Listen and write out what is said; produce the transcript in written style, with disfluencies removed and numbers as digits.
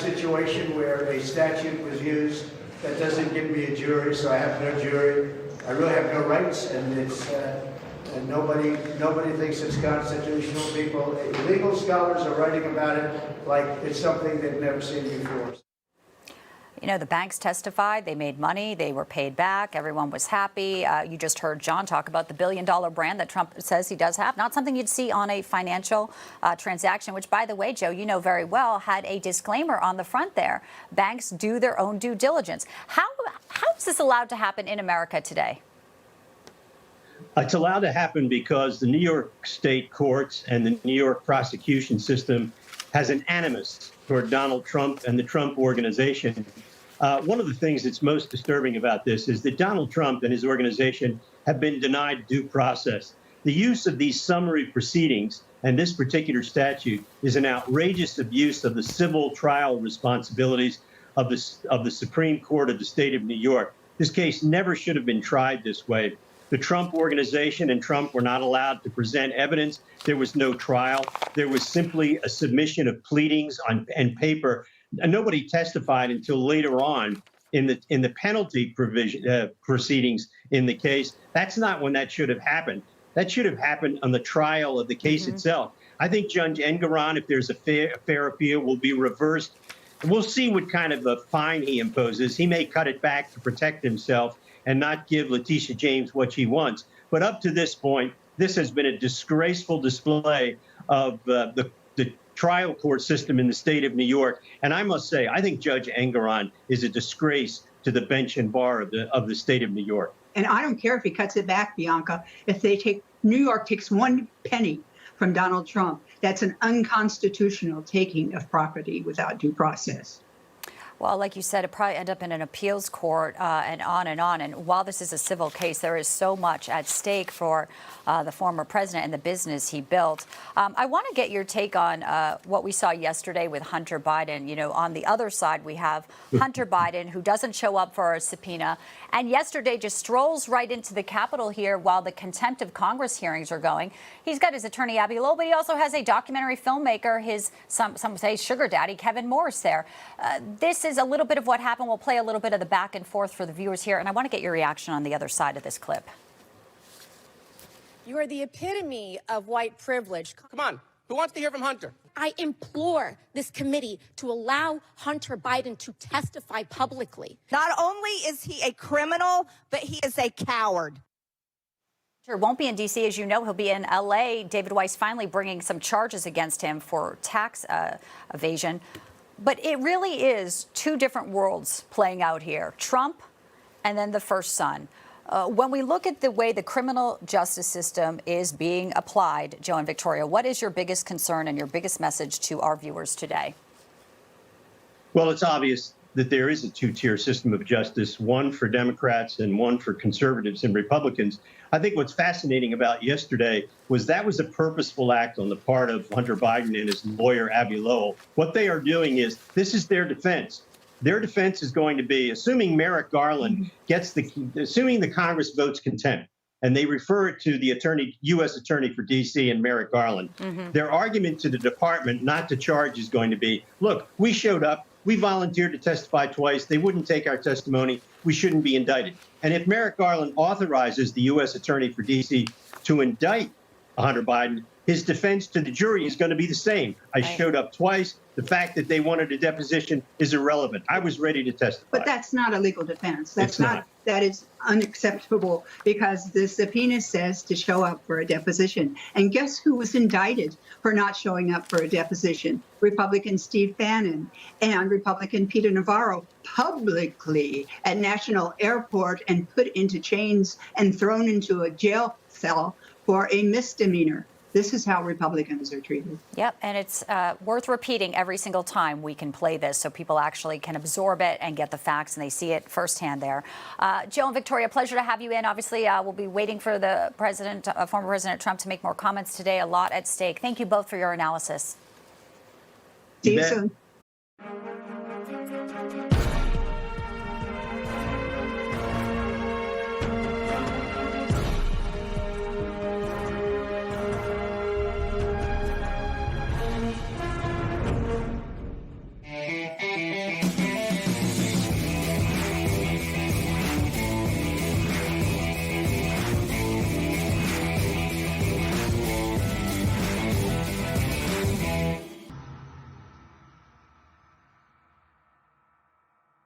situation where a statute was used that doesn't give me a jury, so I have no jury. I really have no rights, and it's and nobody thinks it's constitutional. People, legal scholars are writing about it like it's something they've never seen before. You know, the banks testified, they made money, they were paid back, everyone was happy. You just heard John talk about the billion-dollar brand that Trump says he does have. Not something you'd see on a financial transaction, which, by the way, Joe, you know very well, had a disclaimer on the front there. Banks do their own due diligence. How is this allowed to happen in America today? It's allowed to happen because the New York state courts and the New York prosecution system has an animus toward Donald Trump and the Trump organization. One of the things that's most disturbing about this is that Donald Trump and his organization have been denied due process. The use of these summary proceedings and this particular statute is an outrageous abuse of the civil trial responsibilities of the Supreme Court of the state of New York. This case never should have been tried this way. The Trump organization and Trump were not allowed to present evidence. There was no trial. There was simply a submission of pleadings and paper. And nobody testified until later on in the penalty proceedings in the case. That's not when that should have happened. That should have happened on the trial of the case itself. I think Judge Engoron, if there's a fair appeal, will be reversed. We'll see what kind of a fine he imposes. He may cut it back to protect himself and not give Letitia James what she wants. But up to this point, this has been a disgraceful display of the trial court system in the state of New York. And I must say, I think Judge Engoron is a disgrace to the bench and bar of the state of New York. And I don't care if he cuts it back, Bianca. If New York takes one penny from Donald Trump, that's an unconstitutional taking of property without due process. Well, like you said, it probably end up in an appeals court and on and on. And while this is a civil case, there is so much at stake for the former president and the business he built. I want to get your take on what we saw yesterday with Hunter Biden. You know, on the other side, we have Hunter Biden, who doesn't show up for a subpoena, and yesterday just strolls right into the Capitol here while the contempt of Congress hearings are going. He's got his attorney, Abby Lowell, but he also has a documentary filmmaker, some say sugar daddy, Kevin Morris there. This is a little bit of what happened. We'll play a little bit of the back and forth for the viewers here, and I want to get your reaction on the other side of this clip. You are the epitome of white privilege. Come on, who wants to hear from Hunter? I implore this committee to allow Hunter Biden to testify publicly. Not only is he a criminal, but he is a coward. Hunter won't be in D.C., as you know. He'll be in L.A. David Weiss finally bringing some charges against him for tax evasion. But it really is two different worlds playing out here, Trump and then the first son. When we look at the way the criminal justice system is being applied, Joe and Victoria, what is your biggest concern and your biggest message to our viewers today? Well, it's obvious that there is a two-tier system of justice, one for Democrats and one for conservatives and Republicans. I think what's fascinating about yesterday was that was a purposeful act on the part of Hunter Biden and his lawyer, Abby Lowell. What they are doing is, this is their defense. Their defense is going to be, assuming Merrick Garland assuming the Congress votes contempt, and they refer it to the U.S. Attorney for D.C. and Merrick Garland. Their argument to the department not to charge is going to be, look, we showed up. We volunteered to testify twice. They wouldn't take our testimony. We shouldn't be indicted. And if Merrick Garland authorizes the U.S. Attorney for D.C. to indict Hunter Biden, his defense to the jury is going to be the same. I showed up twice. The fact that they wanted a deposition is irrelevant. I was ready to testify. But that's not a legal defense. That's not. That is unacceptable, because the subpoena says to show up for a deposition. And guess who was indicted for not showing up for a deposition? Republican Steve Bannon and Republican Peter Navarro, publicly at National Airport and put into chains and thrown into a jail cell for a misdemeanor. This is how Republicans are treated. Yep, and it's worth repeating every single time we can play this so people actually can absorb it and get the facts and they see it firsthand there. Joe and Victoria, pleasure to have you in. Obviously, we'll be waiting for the former President Trump to make more comments today. A lot at stake. Thank you both for your analysis. See you soon.